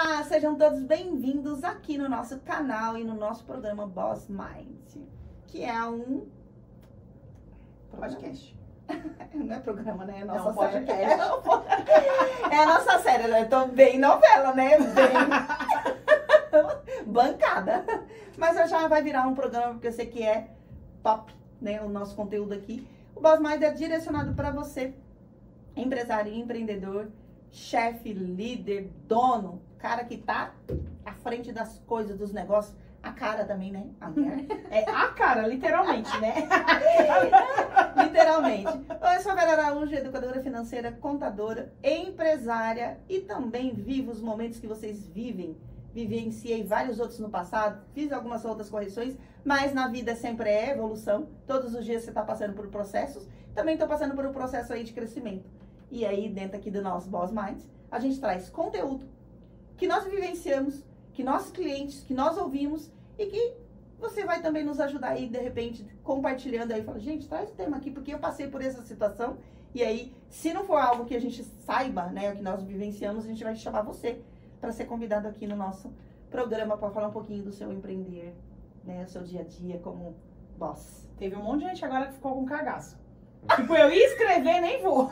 Olá, sejam todos bem-vindos aqui no nosso canal e no nosso programa Boss Mind, que é um podcast. Não é programa, né? É a nossa série. É a nossa série, né? Eu tô bem novela, né? Bem bancada. Mas já vai virar um programa, porque eu sei que é top, né? O nosso conteúdo aqui. O Boss Mind é direcionado para você, empresário, empreendedor, chefe, líder, dono, cara que tá à frente das coisas, dos negócios. A cara também, né? É a cara, literalmente, né? Literalmente. Eu sou a Vera Araújo, educadora financeira, contadora, empresária e também vivo os momentos que vocês vivem. Vivenciei vários outros no passado, fiz algumas outras correções, mas na vida sempre é evolução. Todos os dias você está passando por processos. Também estou passando por um processo aí de crescimento. E aí, dentro aqui do nosso Boss Minds, a gente traz conteúdo que nós vivenciamos, que nossos clientes, que nós ouvimos e que você vai também nos ajudar aí, de repente, compartilhando aí. Fala, gente, traz o tema aqui, porque eu passei por essa situação. E aí, se não for algo que a gente saiba, né, o que nós vivenciamos, a gente vai chamar você para ser convidado aqui no nosso programa para falar um pouquinho do seu empreender, né, o seu dia a dia como boss. Teve um monte de gente agora que ficou com cagaço. Tipo, eu ia escrever, nem vou.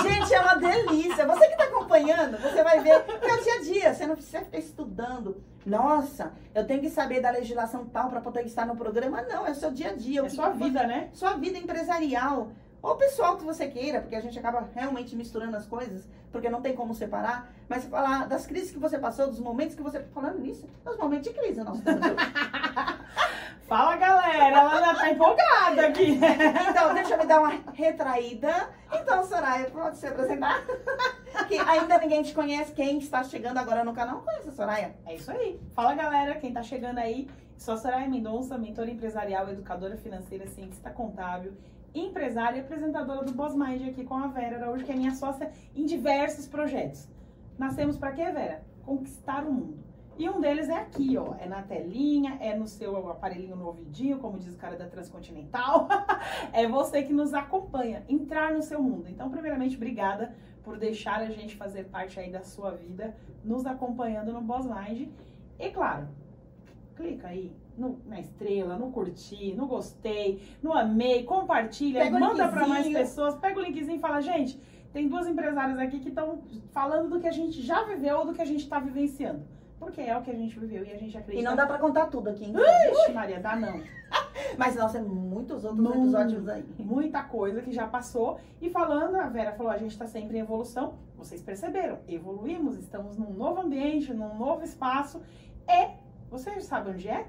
Gente, é uma delícia. Você que está acompanhando, você vai ver que é o dia a dia. Você não precisa ficar estudando. Nossa, eu tenho que saber da legislação tal para poder estar no programa. Não, é o seu dia a dia. É sua vida, né? Sua vida empresarial. Ou pessoal que você queira, porque a gente acaba realmente misturando as coisas, porque não tem como separar. Mas falar das crises que você passou, dos momentos que você... Falando nisso, os momentos de crise, nosso Fala, galera, ela já tá empolgada aqui. Então, deixa eu me dar uma retraída. Então, Soraya, pode se apresentar? Que ainda ninguém te conhece. Quem está chegando agora no canal não conhece a Soraya. É isso aí. Fala, galera, quem tá chegando aí. Sou a Soraya Mendonça, mentora empresarial, educadora financeira, cientista contábil, empresária e apresentadora do Boss Mind aqui com a Vera Araújo, que é minha sócia em diversos projetos. Nascemos pra quê, Vera? Conquistar o mundo. E um deles é aqui, ó, é na telinha, é no seu aparelhinho no ouvidinho, como diz o cara da Transcontinental. É você que nos acompanha, entrar no seu mundo. Então, primeiramente, obrigada por deixar a gente fazer parte aí da sua vida, nos acompanhando no Boss Mind. E claro, clica aí na estrela, no curtir, no gostei, no amei, compartilha, manda para mais pessoas, pega o linkzinho e fala, gente, tem duas empresárias aqui que estão falando do que a gente já viveu ou do que a gente está vivenciando. Porque é o que a gente viveu e a gente acredita. E não dá pra contar tudo aqui, hein? Ixi, Maria, dá não. Mas, nossa, é muitos outros episódios aí. Muita coisa que já passou. E falando, a Vera falou, a gente tá sempre em evolução. Vocês perceberam, evoluímos, estamos num novo ambiente, num novo espaço. E você sabe onde é?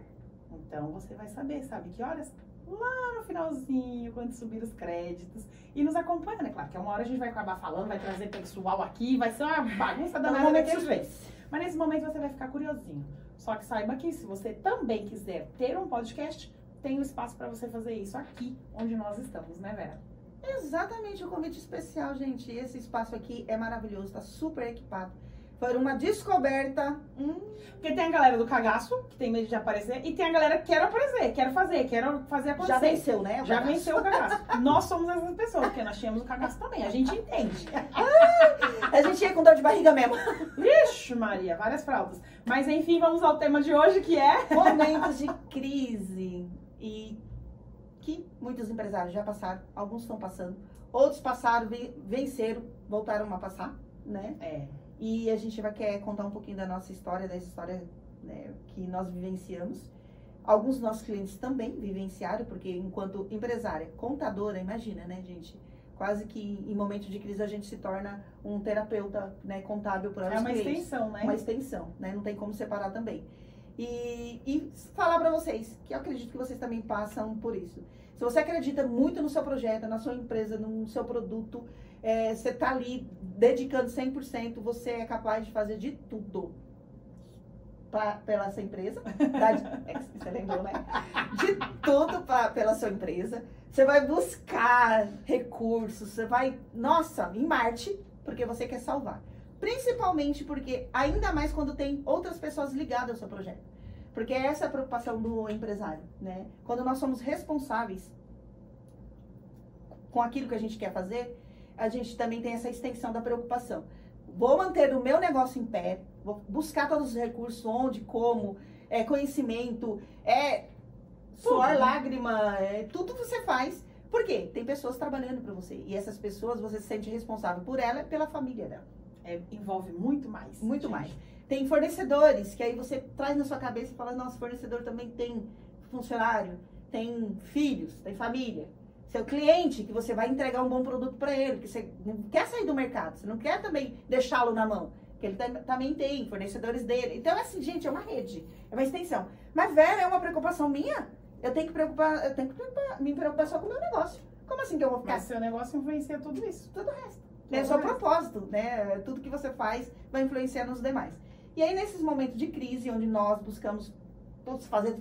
Então você vai saber, sabe que horas? Lá no finalzinho, quando subir os créditos. E nos acompanha, né? Claro que uma hora a gente vai acabar falando, vai trazer pessoal aqui, vai ser uma bagunça danada daquele jeito. Mas nesse momento você vai ficar curiosinho. Só que saiba que se você também quiser ter um podcast, tem um espaço para você fazer isso aqui, onde nós estamos, né, Vera? Exatamente, o convite especial, gente. Esse espaço aqui é maravilhoso, tá super equipado. Foi uma descoberta. Porque tem a galera do cagaço, que tem medo de aparecer, e tem a galera que quer aparecer, quero fazer acontecer. Já venceu, né? Já venceu o cagaço. Nós somos essas pessoas, porque nós tínhamos o cagaço também, a gente entende. A gente ia com dor de barriga mesmo. Ixi, Maria, várias fraldas. Mas enfim, vamos ao tema de hoje, que é... Momentos de crise. E que muitos empresários já passaram, alguns estão passando, outros passaram, venceram, voltaram a passar, né? É. E a gente quer contar um pouquinho da nossa história, dessa história, né, que nós vivenciamos. Alguns dos nossos clientes também vivenciaram, porque enquanto empresária, contadora, imagina, né, gente? Quase que em momentos de crise a gente se torna um terapeuta, né, contábil para os clientes. É uma extensão, né? Uma extensão, né? Não tem como separar também. E falar para vocês, que eu acredito que vocês também passam por isso. Se você acredita muito no seu projeto, na sua empresa, no seu produto, você está ali dedicando 100%, você é capaz de fazer de tudo pela sua empresa. Você lembrou, né? De tudo pela sua empresa. Você vai buscar recursos, você vai, nossa, em Marte, porque você quer salvar. Principalmente porque, ainda mais quando tem outras pessoas ligadas ao seu projeto. Porque essa é a preocupação do empresário, né? Quando nós somos responsáveis com aquilo que a gente quer fazer, a gente também tem essa extensão da preocupação. vou manter o meu negócio em pé, vou buscar todos os recursos, onde, como, conhecimento, suor, Tudo. lágrima, tudo você faz. Por quê? Tem pessoas trabalhando para você. E essas pessoas, você se sente responsável por ela e pela família dela. Envolve muito mais. Muito gente. mais. Tem fornecedores, que aí você traz na sua cabeça e fala, nossa, fornecedor também tem funcionário, tem filhos, tem família. Seu cliente, que você vai entregar um bom produto para ele, que você não quer sair do mercado, você não quer também deixá-lo na mão, que ele também tem fornecedores dele. Então, assim, gente, é uma rede, é uma extensão. Mas, Vera, é uma preocupação minha? Eu tenho que me preocupar só com o meu negócio. Como assim que eu vou ficar? Mas seu negócio influencia tudo isso. Tudo o resto. É só propósito, né? Tudo que você faz vai influenciar nos demais. E aí, nesses momentos de crise, onde nós buscamos todos fazer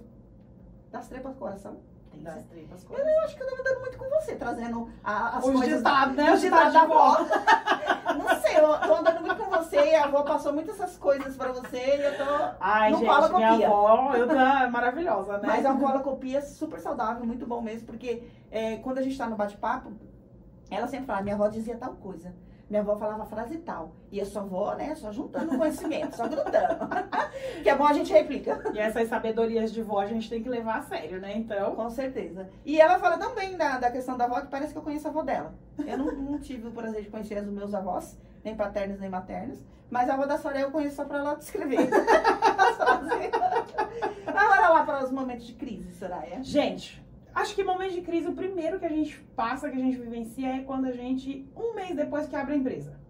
das tripas coração, Das tripas. eu acho que eu tô andando muito com você, trazendo as Os coisas ditados, né? os Os ditados ditados da de vó. avó. Não sei, eu tô andando muito com você, a avó passou muitas essas coisas pra você e eu tô Ai, no gente, colocopia. minha avó, é maravilhosa, né? Mas é uma colocopia super saudável, muito bom mesmo, porque quando a gente tá no bate-papo, ela sempre fala, minha avó dizia tal coisa. Minha avó falava a frase tal. E a sua avó, né, só juntando conhecimento, só grudando. Que é bom a gente replica. E essas sabedorias de vó a gente tem que levar a sério, né? Então. Com certeza. E ela fala também da questão da avó, que parece que eu conheço a avó dela. Eu não tive o prazer de conhecer os meus avós, nem paternos, nem maternos. Mas a avó da Soraya eu conheço só pra ela descrever. Agora lá para os momentos de crise, Soraya. Gente, acho que momento de crise, o primeiro que a gente passa, que a gente vivencia, é quando a gente, um mês depois que abre a empresa.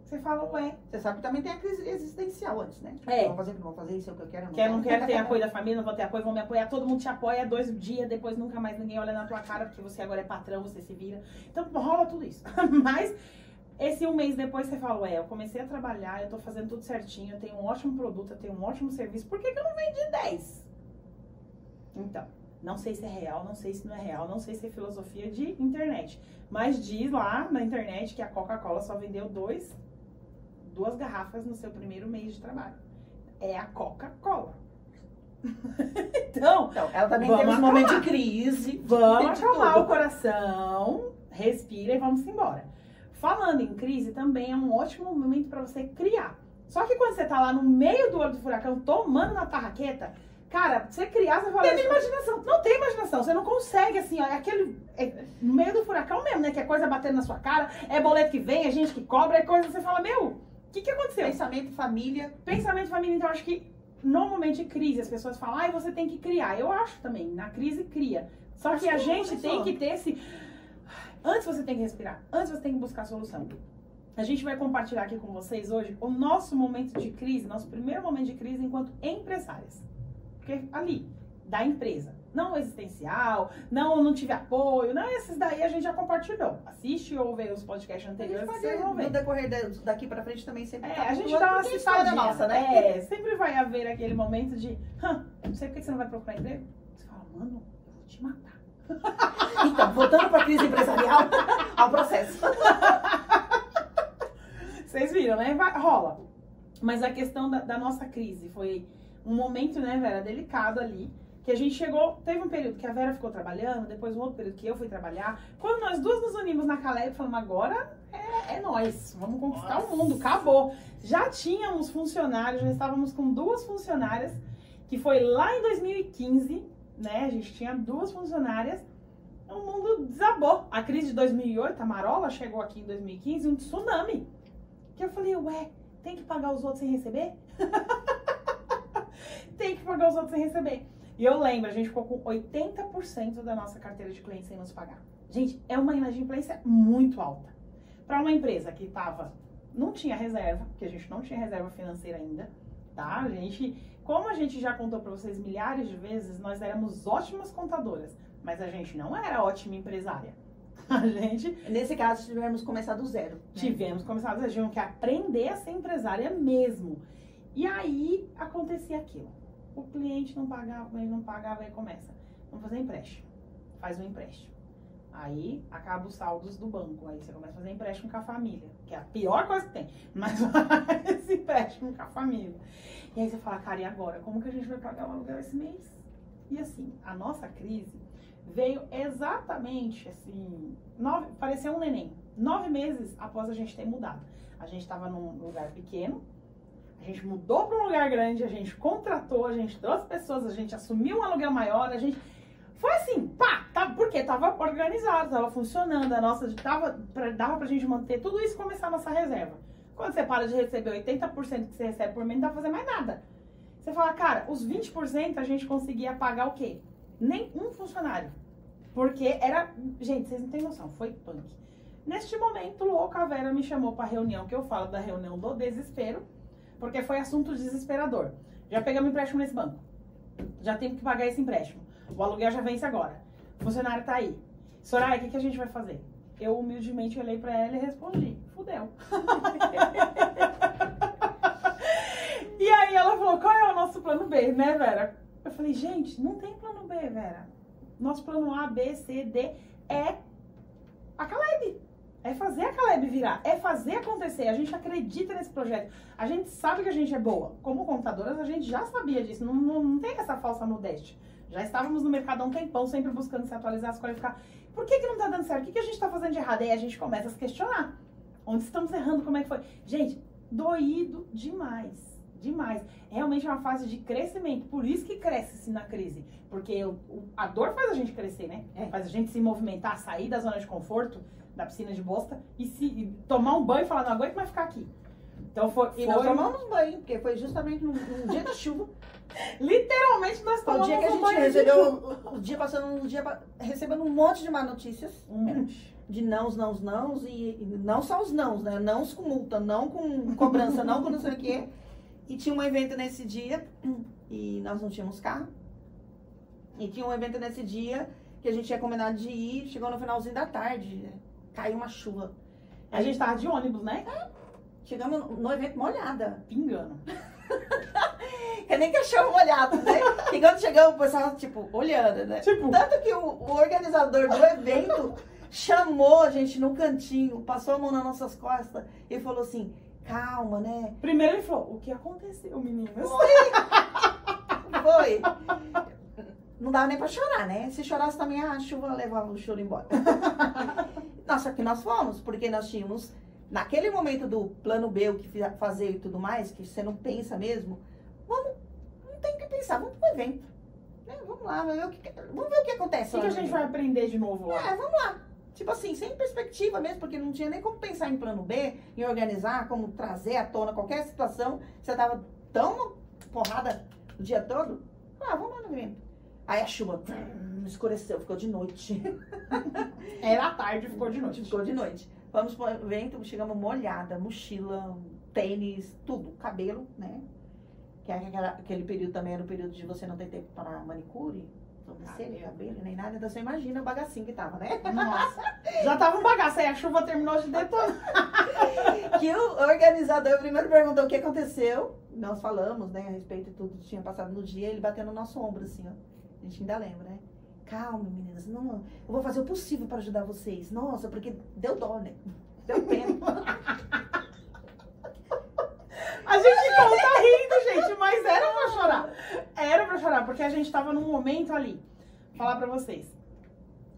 Você fala, ué. Você sabe que também tem a crise existencial antes, né? É. Não vou fazer isso, é o que eu quero. Quer, não quero ter apoio da família, não vou ter apoio, vão me apoiar, todo mundo te apoia 2 dias, depois nunca mais ninguém olha na tua cara, porque você agora é patrão, você se vira. Então rola tudo isso. Mas esse um mês depois você fala, ué, eu comecei a trabalhar, eu tô fazendo tudo certinho, eu tenho um ótimo produto, eu tenho um ótimo serviço, por que eu não vendi 10? Então, não sei se é real, não sei se não é real, não sei se é filosofia de internet. Mas diz lá na internet que a Coca-Cola só vendeu 2 garrafas no seu primeiro mês de trabalho. É a Coca-Cola. Então, ela também vamos tem um acalmar. momento de crise. Vamos de acalmar tudo. o coração, respira e vamos embora. Falando em crise, também é um ótimo momento para você criar. Só que quando você tá lá no meio do olho do furacão, tomando na tarraqueta, cara, você criar, você fala... Não tem imaginação. Não tem imaginação, você não consegue, assim, ó, no meio do furacão mesmo, né, que é coisa batendo na sua cara, é boleto que vem, é gente que cobra, é coisa, você fala, meu, o que aconteceu? Pensamento, família. Pensamento, família, então, eu acho que normalmente crise, as pessoas falam, ai, você tem que criar. Eu acho também, na crise cria. Só que a gente tem que ter esse... Antes você tem que respirar, antes você tem que buscar solução. A gente vai compartilhar aqui com vocês hoje o nosso momento de crise, nosso primeiro momento de crise enquanto empresárias. Porque ali, da empresa, não existencial, não tive apoio, não, esses daí a gente já compartilhou. Assiste ou vê os podcasts anteriores, vocês vão ver. No decorrer daqui pra frente também sempre A gente dá uma citadinha, nossa, né? Sempre vai haver aquele momento de, não sei por que você não vai procurar emprego. Você fala, mano, eu vou te matar. Então, voltando pra crise empresarial, ao processo. Vocês viram, né? Rola. Mas a questão da nossa crise foi um momento, né, Vera, delicado ali. Que a gente chegou, teve um período que a Vera ficou trabalhando, depois um outro período que eu fui trabalhar. Quando nós duas nos unimos na Caleb, falamos, agora é nós, vamos conquistar o mundo, acabou. Já tínhamos funcionários, já estávamos com 2 funcionárias, que foi lá em 2015, né, a gente tinha 2 funcionárias, o mundo desabou. A crise de 2008, a Marola chegou aqui em 2015, um tsunami. Que eu falei, ué, tem que pagar os outros sem receber? Tem que pagar os outros sem receber. E eu lembro, a gente ficou com 80% da nossa carteira de clientes sem nos pagar. Gente, é uma inadimplência muito alta. Para uma empresa que não tinha reserva, porque a gente não tinha reserva financeira ainda, tá? Como a gente já contou para vocês milhares de vezes, nós éramos ótimas contadoras, mas a gente não era ótima empresária. A gente... Nesse caso, tivemos começado do zero. Né? Tivemos começado do zero, tivemos que aprender a ser empresária mesmo. E aí, acontecia aquilo. O cliente não pagava, ele não pagava, aí começa. Vamos fazer empréstimo. Faz um empréstimo. Aí, acaba os saldos do banco. Aí você começa a fazer empréstimo com a família. Que é a pior coisa que tem. Mas esse empréstimo com a família. E aí você fala, cara, e agora? Como que a gente vai pagar o aluguel esse mês? E assim, a nossa crise veio exatamente, assim, parecia um neném. 9 meses após a gente ter mudado. A gente estava num lugar pequeno, a gente mudou para um lugar grande, a gente contratou, a gente trouxe pessoas, a gente assumiu um aluguel maior, a gente... Foi assim, pá, porque tava organizado, tava funcionando, dava pra gente manter tudo isso e começar a nossa reserva. Quando você para de receber 80% que você recebe por mês, não dá pra fazer mais nada. Você fala, cara, os 20% a gente conseguia pagar o quê? Nem um funcionário. Porque era... Gente, vocês não têm noção, foi punk. Neste momento, louca, a Vera me chamou pra reunião, que eu falo da reunião do desespero, porque foi assunto desesperador. Já pegamos empréstimo nesse banco. Já temos que pagar esse empréstimo. O aluguel já vence agora. O funcionário tá aí. Soraya, o que a gente vai fazer? Eu humildemente olhei pra ela e respondi, fudeu. E aí ela falou, qual é o nosso plano B, né, Vera? Eu falei, gente, não tem plano B, Vera. Nosso plano A, B, C, D é a Caleb. É fazer a Caleb virar, é fazer acontecer. A gente acredita nesse projeto. A gente sabe que a gente é boa. Como contadoras, a gente já sabia disso. Não tem essa falsa modéstia. Já estávamos no mercado há um tempão, sempre buscando se atualizar, se qualificar. Por que não tá dando certo? O que a gente tá fazendo de errado? E aí a gente começa a se questionar. Onde estamos errando? Como é que foi? Gente, doído demais. Demais. Realmente é uma fase de crescimento. Por isso que cresce-se na crise. Porque a dor faz a gente crescer, né? Faz a gente se movimentar, sair da zona de conforto, da piscina de bosta, e tomar um banho e falar, não aguento mais ficar aqui. Então E nós tomamos banho, porque foi justamente num dia de chuva. Literalmente nós tomamos um banho. O dia que a gente recebeu, o dia passando um dia recebendo um monte de má notícias. De nãos, e não só os nãos, né? Nãos com multa, não com cobrança, não com não sei o quê. E tinha um evento nesse dia, e nós não tínhamos carro. E tinha um evento nesse dia que a gente tinha combinado de ir, chegou no finalzinho da tarde, caiu uma chuva. A gente tava de ônibus, né? Chegamos no evento molhada. Pingando. Que nem cachorro molhado, né? E quando chegamos, o pessoal, tipo, olhando, né? Tanto que o organizador do evento chamou a gente no cantinho, passou a mão nas nossas costas e falou assim, calma, né? Primeiro ele falou, o que aconteceu, meninas? Foi. Não dava nem pra chorar, né? Se chorasse também, a chuva levava o choro embora. Nossa, que nós fomos, porque nós tínhamos, naquele momento do plano B, o que fazer e tudo mais, que você não pensa mesmo, não tem que pensar, vamos pro evento. Né? Vamos lá, vamos ver o que acontece. O que a gente vai aprender de novo lá? Vamos lá. Tipo assim, sem perspectiva mesmo, porque não tinha nem como pensar em plano B, em organizar, como trazer à tona qualquer situação. Você tava tão porrada o dia todo. Vamos lá no evento. Aí a chuva escureceu, ficou de noite. Era tarde, ficou de noite. Ficou de noite. Vamos pro evento, chegamos molhada, mochila, tênis, tudo, cabelo, né? Que aquele período também era o período de você não ter tempo para manicure, sobrancelha, cabelo, nem nada. Então você imagina o bagacinho que tava, né? Nossa, já tava um bagaço, aí a chuva terminou de detonar. Que o organizador primeiro perguntou o que aconteceu. Nós falamos, né, a respeito de tudo que tinha passado no dia. Ele bateu no nosso ombro, assim, ó. A gente ainda lembra, né? Calma, meninas, não, eu vou fazer o possível para ajudar vocês. Nossa, porque deu dó, né? Deu pena. A gente conta rindo, gente, mas era pra chorar. Era pra chorar, porque a gente tava num momento ali. Falar pra vocês.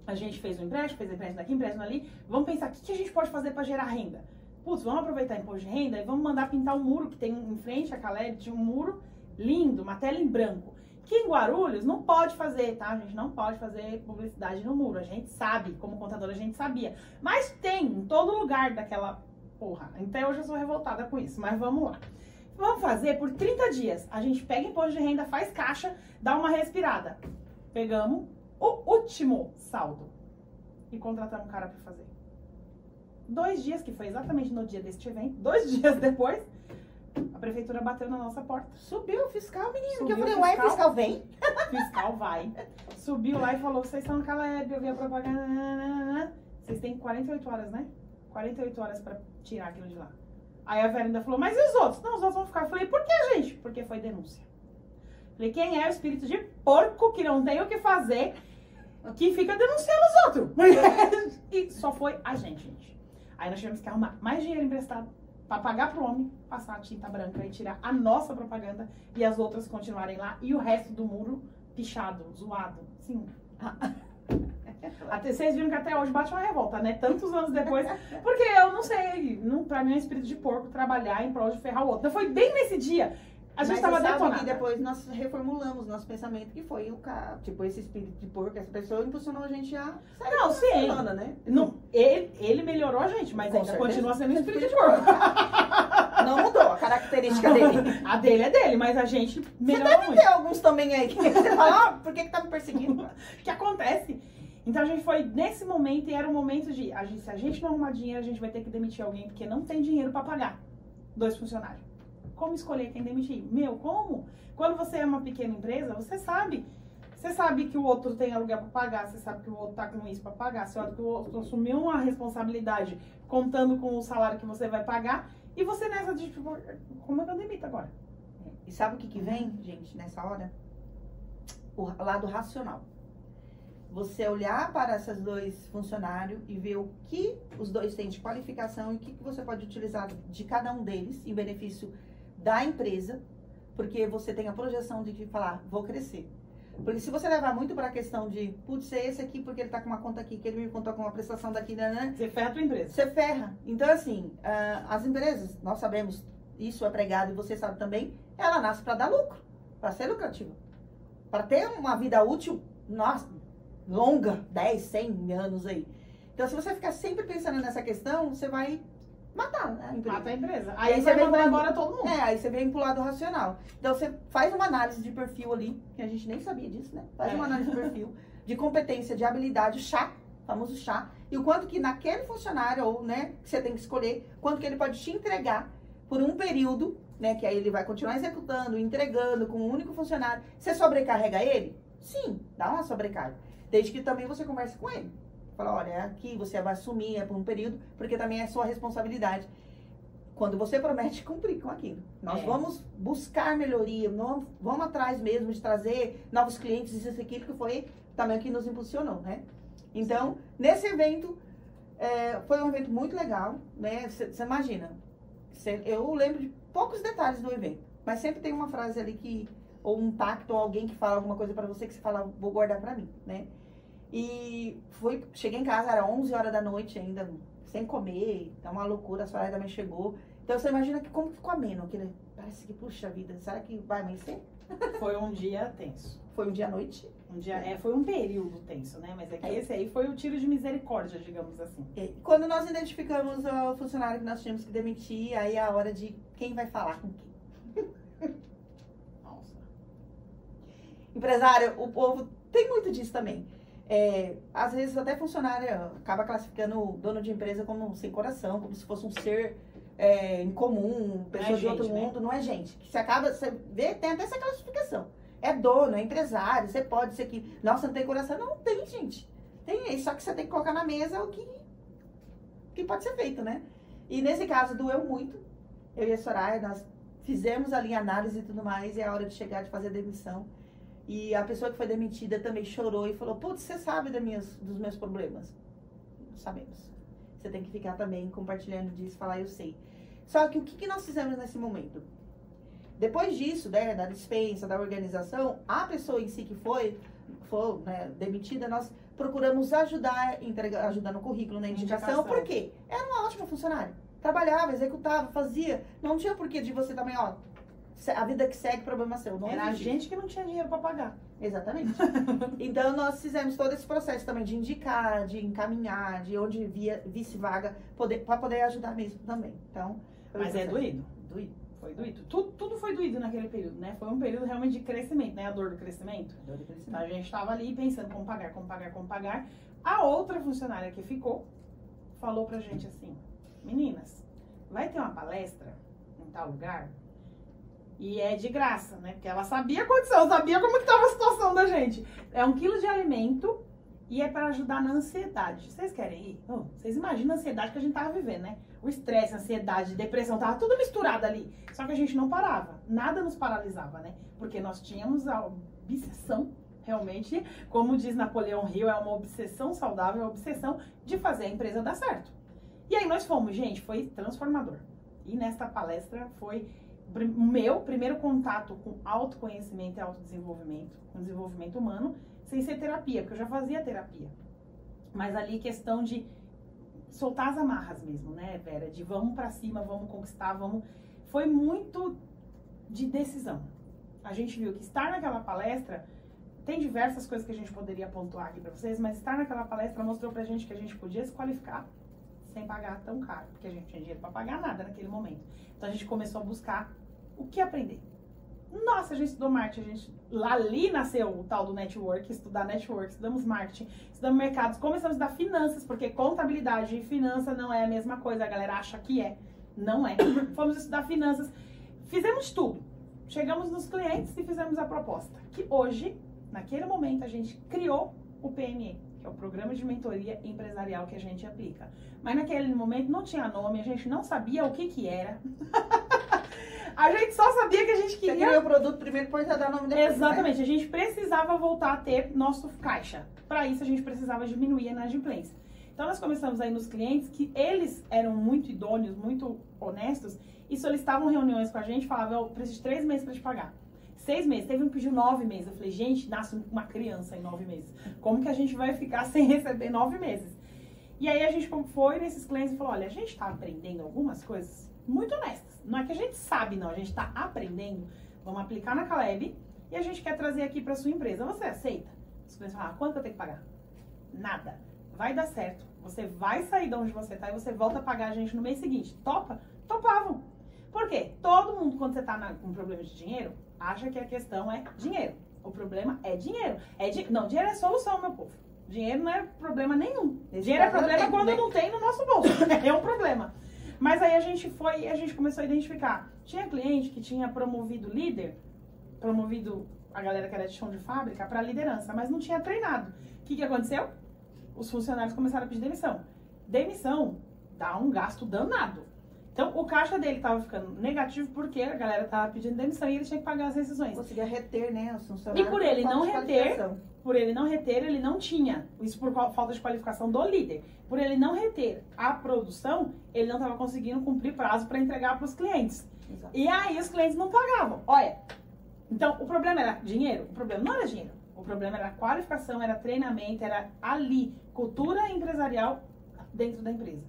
A gente fez um empréstimo, fez empréstimo daqui, empréstimo ali. Vamos pensar, o que a gente pode fazer pra gerar renda? Putz, vamos aproveitar imposto de renda e vamos mandar pintar um muro que tem em frente, a Caleb tinha um muro lindo, uma tela em branco. Que em Guarulhos não pode fazer, tá? A gente não pode fazer publicidade no muro. A gente sabe, como contadora a gente sabia. Mas tem em todo lugar daquela porra. Até hoje eu sou revoltada com isso, mas vamos lá. Vamos fazer por 30 dias. A gente pega imposto de renda, faz caixa, dá uma respirada. Pegamos o último saldo e contratamos um cara pra fazer. 2 dias, que foi exatamente no dia deste evento, 2 dias depois, a prefeitura bateu na nossa porta. Subiu o fiscal, menino. Subiu que eu falei, o ué, fiscal. fiscal vem. Fiscal vai. Subiu lá e falou, vocês estão na Caleb, eu vi a propaganda. Vocês têm 48 horas, né? 48 horas pra tirar aquilo de lá. Aí a Vera ainda falou, mas e os outros? Não, os outros vão ficar. Eu falei, por que, gente? Porque foi denúncia. Falei, quem é o espírito de porco que não tem o que fazer, que fica denunciando os outros? E só foi a gente. Aí nós tivemos que arrumar mais dinheiro emprestado pra pagar pro homem, passar a tinta branca e tirar a nossa propaganda e as outras continuarem lá. E o resto do muro pichado, zoado. Sim. Vocês viram que até hoje bate uma revolta, né? Tantos anos depois. Porque eu não sei, pra mim é um espírito de porco trabalhar em prol de ferrar o outro. Então foi bem nesse dia. A gente tava detonada. E depois nós reformulamos nosso pensamento, que foi o cara, tipo, esse espírito de porco, essa pessoa impulsionou a gente a sair não, sim. semana, né? Não, ele melhorou a gente, mas ainda continua sendo um espírito de porco. Não mudou a característica dele. A dele é dele, mas a gente melhorou você deve muito. ter alguns também aí que você fala, por que tá me perseguindo? O que acontece? Então a gente foi nesse momento e era o momento de, se a gente não arrumar dinheiro, a gente vai ter que demitir alguém, porque não tem dinheiro pra pagar 2 funcionários. Como escolher quem demitir? Como? Quando você é uma pequena empresa, você sabe. Você sabe que o outro tem aluguel para pagar, você sabe que o outro tá com isso para pagar, você sabe que o outro assumiu uma responsabilidade contando com o salário que você vai pagar, e você nessa de, tipo, como é que eu demito agora? E sabe o que vem, gente, nessa hora? O lado racional. Você olhar para esses 2 funcionários e ver o que os 2 têm de qualificação e o que você pode utilizar de cada um deles em benefício da empresa, porque você tem a projeção de falar, vou crescer. Porque se você levar muito para a questão de, putz, é esse aqui porque ele tá com uma conta aqui, que ele me contou com uma prestação daqui, né? Você ferra a tua empresa. Você ferra. Então, assim, as empresas, nós sabemos, isso é pregado e você sabe também, ela nasce para dar lucro, para ser lucrativa. Para ter uma vida útil, nossa, longa, 10, 100 anos aí. Então, se você ficar sempre pensando nessa questão, você vai matar, né, a empresa. Mata a empresa. Aí você vai mandar embora todo mundo. Aí você vem pro lado racional. Então você faz uma análise de perfil ali, que a gente nem sabia disso, né? Faz uma análise de perfil, de competência, de habilidade, chá, famoso chá, e o quanto que naquele funcionário, ou, né, que você tem que escolher, quanto que ele pode te entregar por um período, né, que aí ele vai continuar executando, entregando com um único funcionário. Você sobrecarrega ele? Sim, dá uma sobrecarga. Desde que também você converse com ele. Fala, olha, aqui você vai assumir, é por um período, porque também é sua responsabilidade. Quando você promete cumprir com aquilo. Nós vamos buscar melhoria, vamos atrás mesmo de trazer novos clientes, isso e aquilo que foi também o que nos impulsionou, né? Então, nesse evento, foi um evento muito legal, né? Você imagina, eu lembro de poucos detalhes do evento, mas sempre tem uma frase ali ou um pacto, ou alguém que fala alguma coisa pra você que você fala, vou guardar pra mim, né? E cheguei em casa, era 11 horas da noite ainda, sem comer, tá uma loucura, a Soraya também chegou. Então você imagina como ficou ameno, aquele, parece que, puxa vida, será que vai amanhecer? Foi um dia tenso. Foi um dia à noite? Foi um período tenso, né? Mas é que esse aí foi o tiro de misericórdia, digamos assim. Quando nós identificamos o funcionário que nós tínhamos que demitir, aí é a hora de quem vai falar com quem. Nossa. Empresário, o povo tem muito disso também. Às vezes até funcionário acaba classificando o dono de empresa como sem coração, como se fosse um ser incomum, pessoa de outro mundo, não é gente. Você vê, tem até essa classificação. É dono, é empresário, você pode ser que, nossa, não tem coração. Não tem, gente. Tem, só que você tem que colocar na mesa o que pode ser feito, né? E nesse caso doeu muito. Eu e a Soraya, nós fizemos ali análise e tudo mais, e é a hora de chegar, de fazer a demissão. E a pessoa que foi demitida também chorou e falou, putz, você sabe dos meus problemas? Sabemos. Você tem que ficar também compartilhando disso, falar, eu sei. Só que o que nós fizemos nesse momento? Depois disso, né, da dispensa, da organização, a pessoa em si que foi né, demitida, nós procuramos ajudar no currículo, na indicação. Por quê? Era uma ótima funcionária. Trabalhava, executava, fazia. Não tinha porquê de você também, a vida que segue, problema seu. Não era a gente que não tinha dinheiro para pagar. Exatamente. Então, nós fizemos todo esse processo também de indicar, de encaminhar, de onde visse vaga, para poder ajudar mesmo também. Então, mas é doído. Doído. Foi doído. Tudo foi doído naquele período, né? Foi um período realmente de crescimento, né? A dor do crescimento. A dor do crescimento. Então, a gente estava ali pensando como pagar. A outra funcionária que ficou, falou pra gente assim, meninas, vai ter uma palestra em tal lugar? E é de graça, né? Porque ela sabia a condição, sabia como que tava a situação da gente. É 1 quilo de alimento e é para ajudar na ansiedade. Vocês querem ir? Vocês imaginam a ansiedade que a gente tava vivendo, né? O estresse, a ansiedade, depressão, tava tudo misturado ali. Só que a gente não parava. Nada nos paralisava, né? Porque nós tínhamos a obsessão, realmente, como diz Napoleão Hill, é uma obsessão saudável, é uma obsessão de fazer a empresa dar certo. E aí nós fomos, gente, foi transformador. E nesta palestra foi o meu primeiro contato com autoconhecimento e autodesenvolvimento, com desenvolvimento humano, sem ser terapia, porque eu já fazia terapia. Mas ali questão de soltar as amarras mesmo, né, Vera? De vamos pra cima, vamos conquistar, vamos... Foi muito de decisão. A gente viu que estar naquela palestra, tem diversas coisas que a gente poderia pontuar aqui pra vocês, mas estar naquela palestra mostrou pra gente que a gente podia se qualificar sem pagar tão caro, porque a gente não tinha dinheiro pra pagar nada naquele momento. Então a gente começou a buscar o que aprender. Nossa, a gente estudou marketing, ali nasceu o tal do network, estudar network, estudamos marketing, estudamos mercados, começamos a estudar finanças, porque contabilidade e finança não é a mesma coisa, a galera acha que é, não é. Fomos estudar finanças, fizemos tudo, chegamos nos clientes e fizemos a proposta, que hoje, naquele momento, a gente criou o PME, que é o Programa de Mentoria Empresarial que a gente aplica. Mas naquele momento não tinha nome, a gente não sabia o que era. A gente só sabia que a gente queria... Você criou o produto primeiro, depois você dá o nome depois. Exatamente, né? A gente precisava voltar a ter nosso caixa. Para isso, a gente precisava diminuir a inadimplência. Então, nós começamos aí nos clientes que eles eram muito idôneos, muito honestos e solicitavam reuniões com a gente, falavam, eu preciso de 3 meses para te pagar. 6 meses, teve um que pediu 9 meses. Eu falei, gente, nasce uma criança em 9 meses. Como que a gente vai ficar sem receber 9 meses? E aí, a gente foi nesses clientes e falou, olha, a gente está aprendendo algumas coisas muito honestas. Não é que a gente sabe, não. A gente está aprendendo. Vamos aplicar na Caleb e a gente quer trazer aqui para sua empresa. Você aceita? Os clientes falam, quanto eu tenho que pagar? Nada. Vai dar certo. Você vai sair de onde você está e você volta a pagar a gente no mês seguinte. Topa? Topavam. Por quê? Todo mundo, quando você está com problema de dinheiro, acha que a questão é dinheiro. O problema é dinheiro. Não, dinheiro é solução, meu povo. Dinheiro não é problema nenhum. Dinheiro é problema quando não tem no nosso bolso. É um problema. Mas aí a gente começou a identificar. Tinha cliente que tinha promovido líder, promovido a galera que era de chão de fábrica para liderança, mas não tinha treinado. O que aconteceu? Os funcionários começaram a pedir demissão. Demissão dá um gasto danado. Então, o caixa dele estava ficando negativo porque a galera estava pedindo demissão e ele tinha que pagar as rescisões. Conseguia reter, né, os funcionários. E por ele não reter, ele não tinha, isso por falta de qualificação do líder, por ele não reter a produção, ele não estava conseguindo cumprir prazo para entregar para os clientes. Exato. E aí os clientes não pagavam. Olha, então o problema era dinheiro? O problema não era dinheiro. O problema era qualificação, era treinamento, era ali, cultura empresarial dentro da empresa.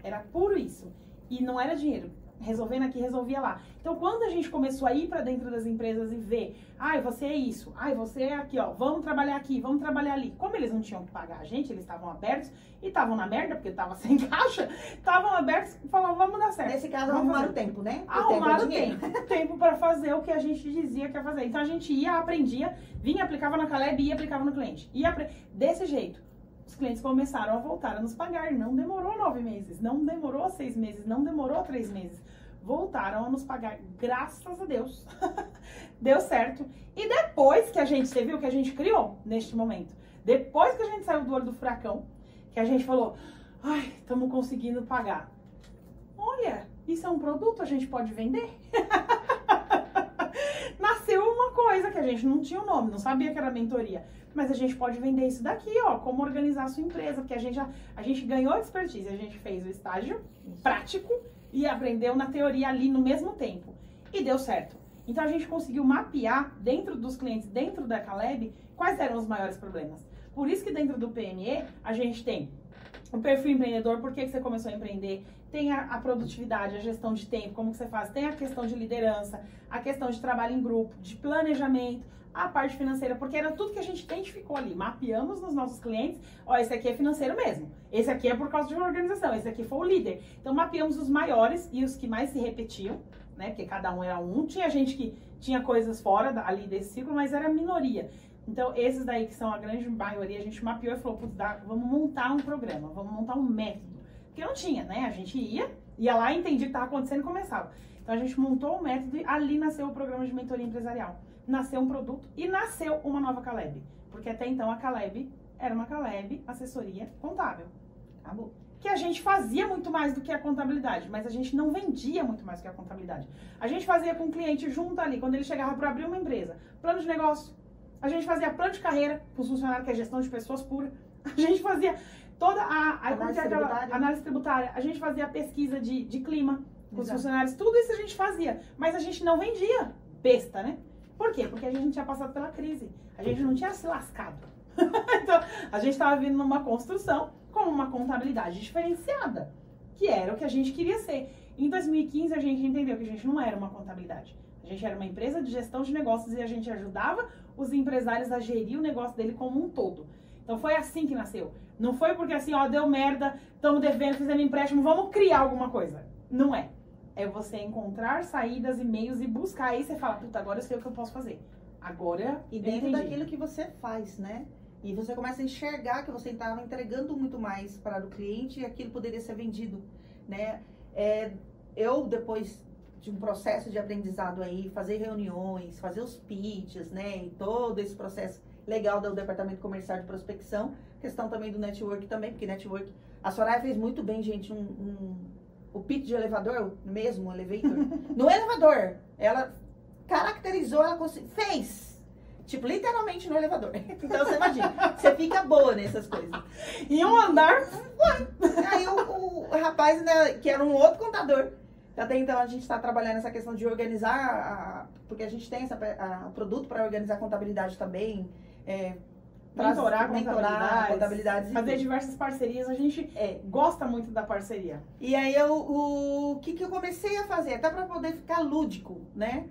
Era puro isso. E não era dinheiro. Resolvendo aqui, resolvia lá. Então, quando a gente começou a ir para dentro das empresas e ver, você é isso, você é aqui, ó, vamos trabalhar aqui, vamos trabalhar ali. Como eles não tinham que pagar a gente, eles estavam abertos e estavam na merda, porque estava sem caixa, estavam abertos e falavam, vamos dar certo. Nesse caso, arrumaram o tempo, né? Arrumaram o tempo para fazer o que a gente dizia que ia fazer. Então, a gente ia, aprendia, vinha, aplicava na Caleb e aplicava no cliente. Desse jeito. Os clientes começaram a voltar a nos pagar. Não demorou 9 meses, não demorou 6 meses, não demorou 3 meses. Voltaram a nos pagar, graças a Deus. Deu certo. E depois que você viu que a gente criou neste momento, depois que a gente saiu do olho do furacão, que a gente falou, estamos conseguindo pagar. Olha, isso é um produto, a gente pode vender? Nasceu uma coisa que a gente não tinha o nome, não sabia que era mentoria. Mas a gente pode vender isso daqui, ó, como organizar a sua empresa, porque a gente ganhou expertise, a gente fez o estágio prático e aprendeu na teoria ali no mesmo tempo. E deu certo. Então a gente conseguiu mapear dentro dos clientes, dentro da Caleb, quais eram os maiores problemas. Por isso que dentro do PME a gente tem o perfil empreendedor, por que você começou a empreender, tem a produtividade, a gestão de tempo, como que você faz, tem a questão de liderança, a questão de trabalho em grupo, de planejamento, a parte financeira, porque era tudo que a gente identificou ali, mapeamos nos nossos clientes, esse aqui é financeiro mesmo, esse aqui é por causa de uma organização, esse aqui foi o líder. Então mapeamos os maiores e os que mais se repetiam, né, porque cada um era um, tinha gente que tinha coisas fora ali desse ciclo, mas era minoria. Então esses daí que são a grande maioria, a gente mapeou e falou, vamos montar um programa, vamos montar um método, porque não tinha, né, a gente ia lá, entendia o que estava acontecendo e começava. Então a gente montou um método e ali nasceu o programa de mentoria empresarial. Nasceu um produto e nasceu uma nova Caleb. Porque até então a Caleb era uma Caleb assessoria contábil. Acabou. Que a gente fazia muito mais do que a contabilidade, mas a gente não vendia muito mais do que a contabilidade. A gente fazia com o cliente junto ali, quando ele chegava para abrir uma empresa. Plano de negócio. A gente fazia plano de carreira para os funcionários, que é gestão de pessoas pura. A gente fazia toda a análise tributária. A gente fazia a pesquisa de clima. com os Exato. funcionários, tudo isso a gente fazia. Mas a gente não vendia besta, né? Por quê? Porque a gente não tinha passado pela crise. A gente não tinha se lascado. Então, a gente estava vindo numa construção com uma contabilidade diferenciada, que era o que a gente queria ser. Em 2015, a gente entendeu que a gente não era uma contabilidade. A gente era uma empresa de gestão de negócios e a gente ajudava os empresários a gerir o negócio dele como um todo. Então, foi assim que nasceu. Não foi porque assim, ó, deu merda, estamos devendo, fizemos empréstimo, vamos criar alguma coisa. Não é. É você encontrar saídas e meios e buscar. Aí você fala, puta, agora eu sei o que eu posso fazer. Agora, E dentro daquilo que você faz, né? E você começa a enxergar que você estava entregando muito mais para o cliente e aquilo poderia ser vendido, né? Eu, depois de um processo de aprendizado aí, fazer reuniões, fazer os pitches, né? E todo esse processo legal do departamento comercial de prospecção, questão também do network também, porque network... A Soraya fez muito bem, gente, o pitch de elevador, mesmo, o elevator. No elevador, ela caracterizou, ela fez... Tipo, literalmente no elevador. Então, você imagina, você fica boa nessas coisas. em um andar, Aí o rapaz, né, que era um outro contador, até então a gente está trabalhando essa questão de organizar, porque a gente tem o produto para organizar a contabilidade também, mentorar contabilidades, fazer diversas parcerias. A gente gosta muito da parceria. E aí, o que eu comecei a fazer, até para poder ficar lúdico, né?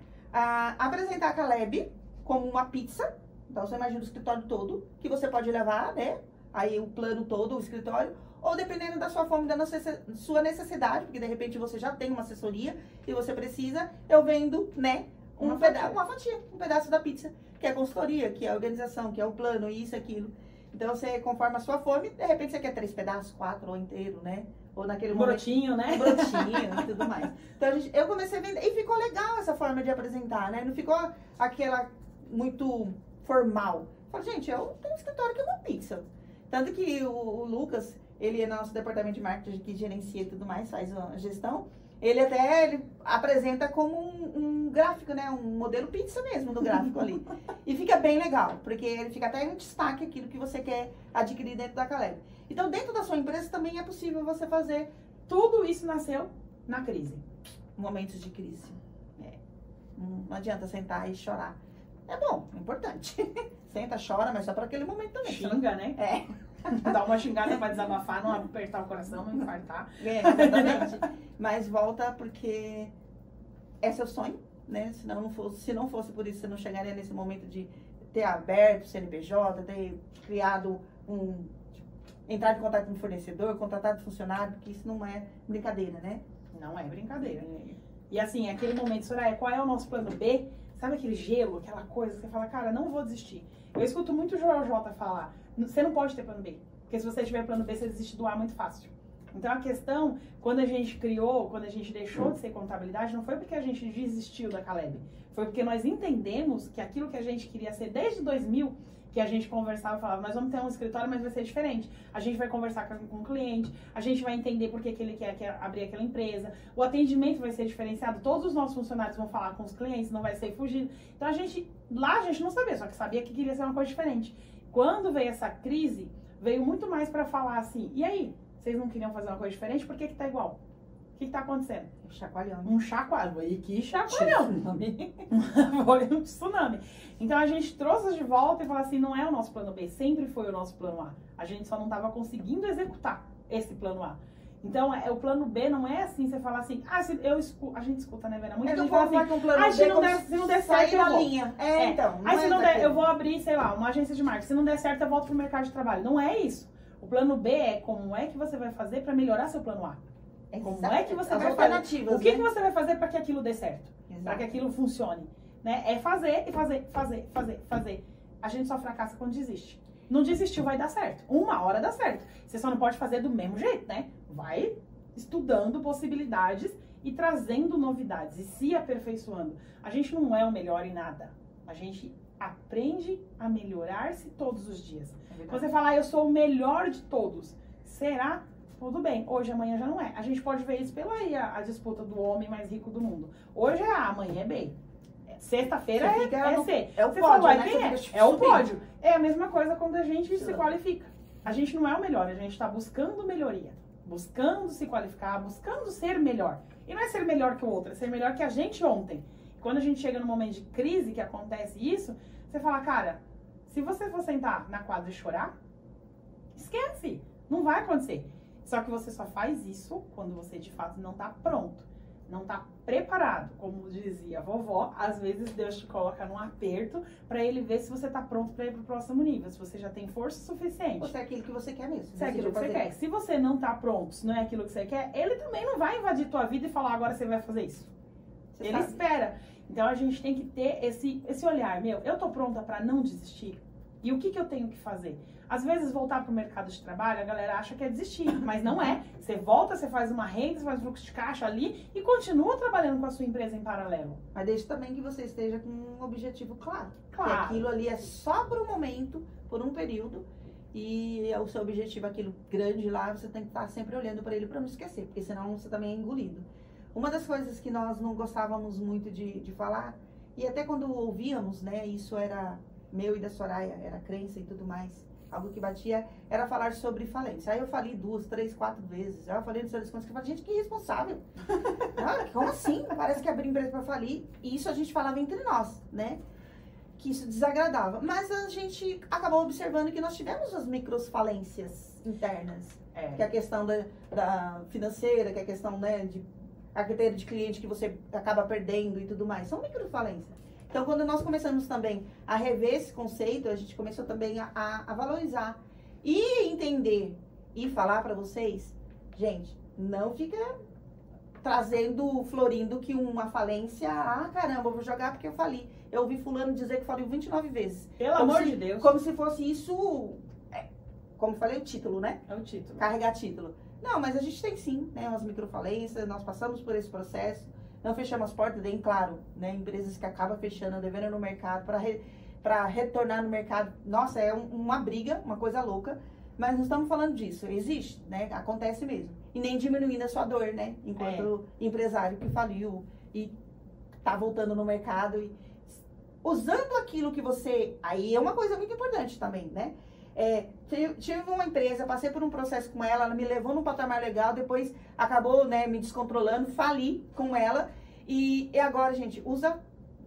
Apresentar a Caleb como uma pizza. Então, você imagina o escritório todo, que você pode levar, né? Aí, o plano todo, o escritório. Ou dependendo da sua fome, da sua necessidade, porque de repente você já tem uma assessoria e você precisa, eu vendo, né? Uma fatia, um pedaço da pizza, que é a consultoria, que é a organização, que é o plano, isso, aquilo. Então, você, conforme a sua fome, de repente você quer 3 pedaços, 4 ou inteiro, né? Ou naquele momento... brotinho, né? Brotinho e tudo mais. Então, eu comecei a vender, e ficou legal essa forma de apresentar, né? Não ficou aquela muito formal. Falei, gente, eu tenho um escritório que é uma pizza. Tanto que o Lucas, ele é nosso departamento de marketing que gerencia e tudo mais, faz a gestão. Ele apresenta como um gráfico, né? Um modelo pizza mesmo do gráfico ali. E fica bem legal, porque ele fica até em destaque aquilo que você quer adquirir dentro da Caleb. Então, dentro da sua empresa também é possível você fazer. Tudo isso nasceu na crise. Momentos de crise. Não adianta sentar e chorar. É bom, é importante. Senta, chora, mas só para aquele momento também. Xinga, né? Dá uma xingada pra desabafar, não apertar o coração, não infartar. Exatamente. Mas volta porque é seu sonho, né? Se não fosse por isso, você não chegaria nesse momento de ter aberto o CNPJ, ter criado entrar em contato com o fornecedor, contratado funcionário, porque isso não é brincadeira, né? Não é brincadeira. E assim, aquele momento, Soraya, qual é o nosso plano B? Sabe aquele gelo, aquela coisa que você fala, cara, não vou desistir. Eu escuto muito o Joel J falar, você não pode ter plano B. Porque se você tiver plano B, você desiste do A muito fácil. Então a questão, quando a gente deixou de ser contabilidade, não foi porque a gente desistiu da Caleb. Foi porque nós entendemos que aquilo que a gente queria ser desde 2000, que a gente conversava e falava, nós vamos ter um escritório, mas vai ser diferente. A gente vai conversar com o cliente, a gente vai entender por que ele quer abrir aquela empresa, o atendimento vai ser diferenciado, todos os nossos funcionários vão falar com os clientes, não vai ser fugido. Então a gente não sabia, só que sabia que queria ser uma coisa diferente. Quando veio essa crise, veio muito mais para falar assim, e aí, vocês não queriam fazer uma coisa diferente, por que tá igual? O que tá acontecendo? Um chacoalhão. E que chacoalhão? Foi um tsunami. Então a gente trouxe de volta e falou assim, não é o nosso plano B, sempre foi o nosso plano A. A gente só não estava conseguindo executar esse plano A. Então, o plano B não é assim, você fala assim, a gente escuta, né, Vera? Muita gente fala assim, se não der certo, eu vou. Então. Aí se não der, eu vou abrir, sei lá, uma agência de marketing. Se não der certo, eu volto pro mercado de trabalho. Não é isso. O plano B é como é que você vai fazer para melhorar seu plano A. Como é que você vai fazer? O que você vai fazer para que aquilo dê certo? Para que aquilo funcione? Né? É fazer e fazer. A gente só fracassa quando desiste. Não desistiu, vai dar certo. Uma hora dá certo. Você só não pode fazer do mesmo jeito, né? Vai estudando possibilidades e trazendo novidades e se aperfeiçoando. A gente não é o melhor em nada. A gente aprende a melhorar-se todos os dias. Quando você fala, eu sou o melhor de todos, será? Tudo bem, hoje, amanhã já não é. A gente pode ver isso pela aí, a disputa do homem mais rico do mundo. Hoje é A, amanhã é B. Sexta-feira é C. É o pódio, né? Quem é? É o pódio. É a mesma coisa quando a gente se qualifica. A gente não é o melhor, a gente está buscando melhoria. buscando se qualificar, buscando ser melhor. E não é ser melhor que o outro, é ser melhor que a gente ontem. Quando a gente chega num momento de crise, que acontece isso, você fala, cara, se você for sentar na quadra e chorar, esquece, não vai acontecer. Só que você só faz isso quando você de fato não tá pronto, não tá preparado. Como dizia a vovó, às vezes Deus te coloca num aperto para ele ver se você tá pronto para ir pro próximo nível, se você já tem força suficiente. Você é aquilo que você quer mesmo. Se é aquilo que você quer. Se você não tá pronto, se não é aquilo que você quer, ele também não vai invadir tua vida e falar, agora você vai fazer isso. Você Ele sabe. espera. Então a gente tem que ter esse olhar, eu tô pronta para não desistir? E o que eu tenho que fazer? Às vezes voltar pro mercado de trabalho, a galera acha que é desistir, mas não é. Você volta, você faz uma renda, você faz um fluxo de caixa ali e continua trabalhando com a sua empresa em paralelo. Mas desde também que você esteja com um objetivo claro. Claro. Que aquilo ali é só por um momento, por um período, e é o seu objetivo, aquilo grande lá, você tem que estar sempre olhando para ele para não esquecer, porque senão você também é engolido. Uma das coisas que nós não gostávamos muito de falar, e até quando ouvíamos, né, isso era meu e da Soraya, era crença e tudo mais, algo que batia, era falar sobre falência. Aí eu falei 2, 3, 4 vezes, eu falei sobre as coisas que eu falei, gente, que irresponsável. Como assim? Parece que abrir empresa para falir. E isso a gente falava entre nós, né? Que isso desagradava. Mas a gente acabou observando que nós tivemos as microfalências internas. Que é a questão da financeira, que é a questão, né, de a carteira de cliente que você acaba perdendo e tudo mais. São microfalências. Então, quando nós começamos também a rever esse conceito, a gente começou também a valorizar e entender e falar para vocês, gente, não fica trazendo, florindo que uma falência, caramba, eu vou jogar porque eu fali. Eu ouvi fulano dizer que faliu 29 vezes. Pelo amor de Deus. Como se fosse isso, como falei, o título, né? É o título. Carregar título. Não, mas a gente tem sim, né, umas microfalências, nós passamos por esse processo, não fechamos as portas, bem claro, né, empresas que acabam fechando, devendo no mercado, para retornar no mercado, nossa, é uma briga, uma coisa louca, mas não estamos falando disso, existe, né, acontece mesmo. E nem diminuindo a sua dor, né, enquanto empresário que faliu e tá voltando no mercado e usando aquilo que você, aí é uma coisa muito importante também, né. Tive uma empresa, passei por um processo com ela me levou num patamar legal, depois acabou, né, me descontrolando, fali com ela e agora, gente, usa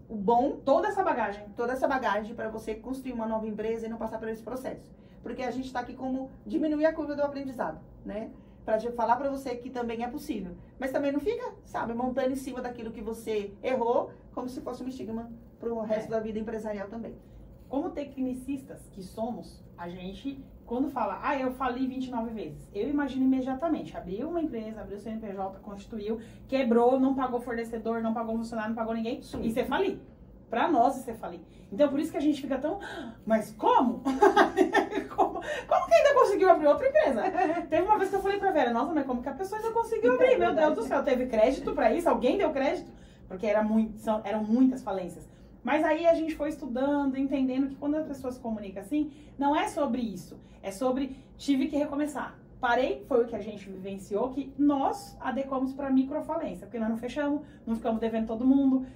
o bom, toda essa bagagem para você construir uma nova empresa e não passar por esse processo, porque a gente está aqui como diminuir a curva do aprendizado, né, para falar para você que também é possível, mas também não fica, sabe, montando em cima daquilo que você errou, como se fosse um estigma para o resto da vida empresarial também. Como tecnicistas que somos, a gente, quando fala, eu fali 29 vezes, eu imagino imediatamente, abriu uma empresa, abriu seu CNPJ, constituiu, quebrou, não pagou fornecedor, não pagou funcionário, não pagou ninguém, e você falir. Pra nós, você falir. Então, por isso que a gente fica tão, mas como? como que ainda conseguiu abrir outra empresa? Teve uma vez que eu falei pra Vera, nossa, mas como que a pessoa ainda conseguiu abrir? Meu Deus do céu, teve crédito pra isso? Alguém deu crédito? Porque eram muitas falências. Mas aí a gente foi estudando, entendendo que quando a pessoa se comunica assim, não é sobre isso. É sobre, tive que recomeçar. Parei, foi o que a gente vivenciou, que nós adequamos para microfalência. Porque nós não fechamos, não ficamos devendo todo mundo.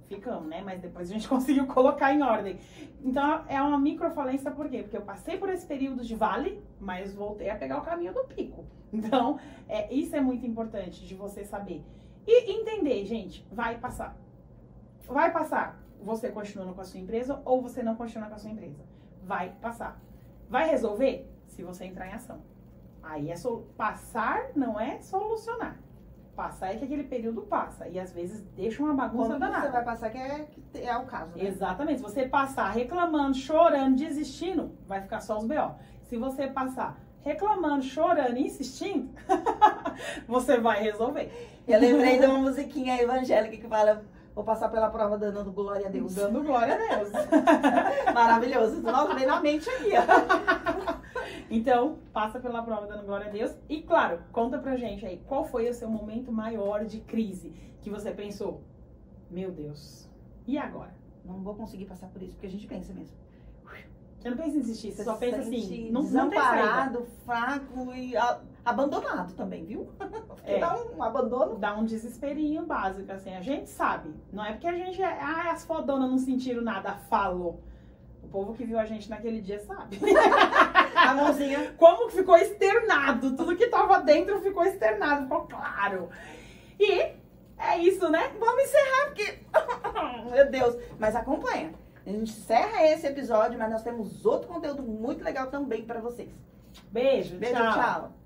Ficamos, né? Mas depois a gente conseguiu colocar em ordem. Então, é uma microfalência por quê? Porque eu passei por esse período de vale, mas voltei a pegar o caminho do pico. Então, isso é muito importante de você saber. E entender, gente, vai passar. Vai passar. Você continuando com a sua empresa ou você não continuar com a sua empresa. Vai passar. Vai resolver? Se você entrar em ação. Aí passar não é solucionar. Passar é que aquele período passa. E às vezes deixa uma bagunça danada. Quando você vai passar, que é o caso, né? Exatamente. Se você passar reclamando, chorando, desistindo, vai ficar só os BO. Se você passar reclamando, chorando e insistindo, você vai resolver. Eu lembrei de uma musiquinha evangélica que fala... Vou passar pela prova dando glória a Deus. Dando glória a Deus. Maravilhoso. Nossa, vem na mente aqui, ó. Então, passa pela prova dando glória a Deus. E, claro, conta pra gente aí, qual foi o seu momento maior de crise? Que você pensou, meu Deus, e agora? Não vou conseguir passar por isso, porque a gente pensa mesmo. Você não pensa em desistir, você só pensa assim, não desamparado, fraco e abandonado também, viu? Dá um abandono. Dá um desesperinho básico, assim, a gente sabe. Não é porque a gente as fodonas não sentiram nada, falou. O povo que viu a gente naquele dia sabe. A mãozinha. Como que ficou externado, tudo que tava dentro ficou externado, ficou claro. E é isso, né? Vamos encerrar porque... Meu Deus. Mas acompanha. A gente encerra esse episódio, mas nós temos outro conteúdo muito legal também pra vocês. Beijo, Beijo, tchau. tchau.